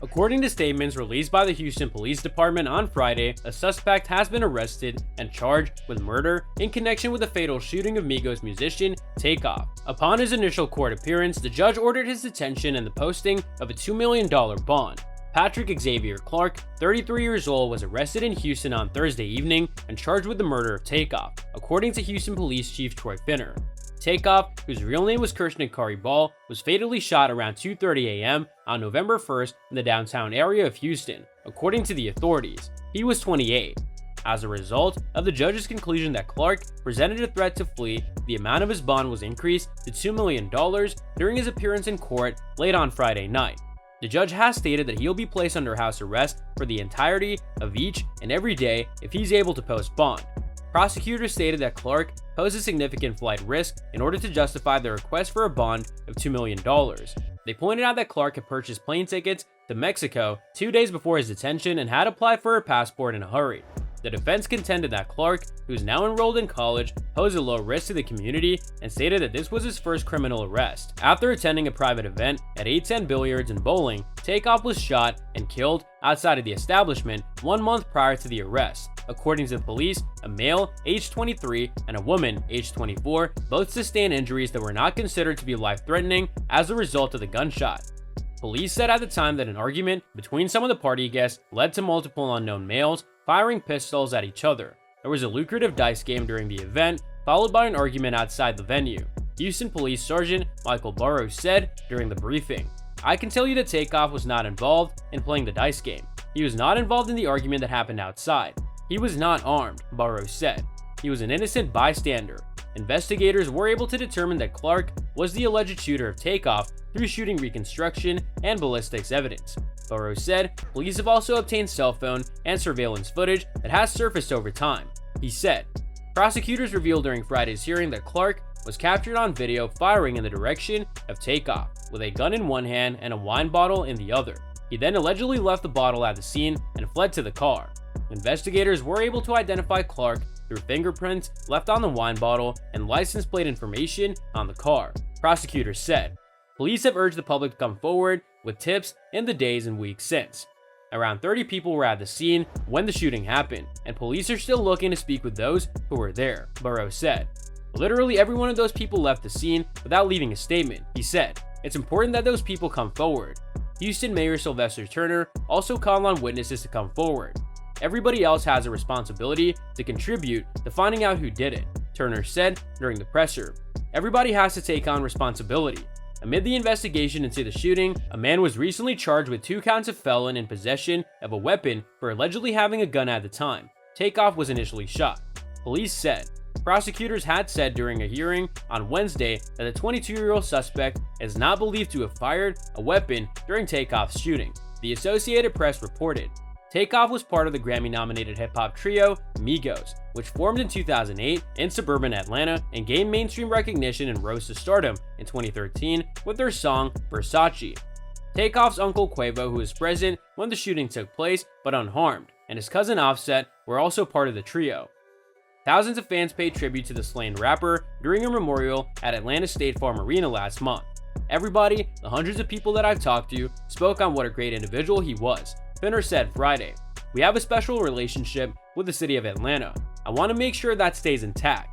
According to statements released by the Houston Police Department on Friday, a suspect has been arrested and charged with murder in connection with the fatal shooting of Migos musician Takeoff. Upon his initial court appearance, the judge ordered his detention and the posting of a $2 million bond. Patrick Xavier Clark, 33 years old, was arrested in Houston on Thursday evening and charged with the murder of Takeoff, according to Houston Police Chief Troy Finner. Takeoff, whose real name was Kirshnik Kari Ball, was fatally shot around 2:30 a.m. on November 1st in the downtown area of Houston, according to the authorities. He was 28. As a result of the judge's conclusion that Clark presented a threat to flee, the amount of his bond was increased to $2 million during his appearance in court late on Friday night. The judge has stated that he'll be placed under house arrest for the entirety of each and every day if he's able to post bond. Prosecutors stated that Clark posed a significant flight risk in order to justify the request for a bond of $2 million. They pointed out that Clark had purchased plane tickets to Mexico 2 days before his detention and had applied for a passport in a hurry. The defense contended that Clark, who's now enrolled in college, posed a low risk to the community and stated that this was his first criminal arrest. After attending a private event at 810 Billiards and Bowling, Takeoff was shot and killed outside of the establishment 1 month prior to the arrest. According to the police, a male, aged 23, and a woman, aged 24, both sustained injuries that were not considered to be life-threatening as a result of the gunshot. Police said at the time that an argument between some of the party guests led to multiple unknown males firing pistols at each other. There was a lucrative dice game during the event, followed by an argument outside the venue. Houston Police Sergeant Michael Burrows said during the briefing, "I can tell you that Takeoff was not involved in playing the dice game. He was not involved in the argument that happened outside. He was not armed," Burrows said. "He was an innocent bystander." Investigators were able to determine that Clark was the alleged shooter of Takeoff through shooting reconstruction and ballistics evidence. Burrows said police have also obtained cell phone and surveillance footage that has surfaced over time. He said, prosecutors revealed during Friday's hearing that Clark was captured on video firing in the direction of Takeoff with a gun in one hand and a wine bottle in the other. He then allegedly left the bottle at the scene and fled to the car. Investigators were able to identify Clark through fingerprints left on the wine bottle and license plate information on the car, prosecutors said. Police have urged the public to come forward with tips in the days and weeks since. Around 30 people were at the scene when the shooting happened, and police are still looking to speak with those who were there, Burrows said. Literally every one of those people left the scene without leaving a statement, he said. It's important that those people come forward. Houston Mayor Sylvester Turner also called on witnesses to come forward. Everybody else has a responsibility to contribute to finding out who did it, Turner said during the presser. Everybody has to take on responsibility. Amid the investigation into the shooting, a man was recently charged with 2 counts of felon in possession of a weapon for allegedly having a gun at the time Takeoff was initially shot, police said. Prosecutors had said during a hearing on Wednesday that the 22-year-old suspect is not believed to have fired a weapon during Takeoff's shooting, the Associated Press reported. Takeoff was part of the Grammy-nominated hip-hop trio Migos, which formed in 2008 in suburban Atlanta and gained mainstream recognition and rose to stardom in 2013 with their song Versace. Takeoff's uncle Quavo, who was present when the shooting took place but unharmed, and his cousin Offset were also part of the trio. Thousands of fans paid tribute to the slain rapper during a memorial at Atlanta State Farm Arena last month. Everybody, the hundreds of people that I've talked to, spoke on what a great individual he was, Finner said Friday. We have a special relationship with the city of Atlanta. I want to make sure that stays intact.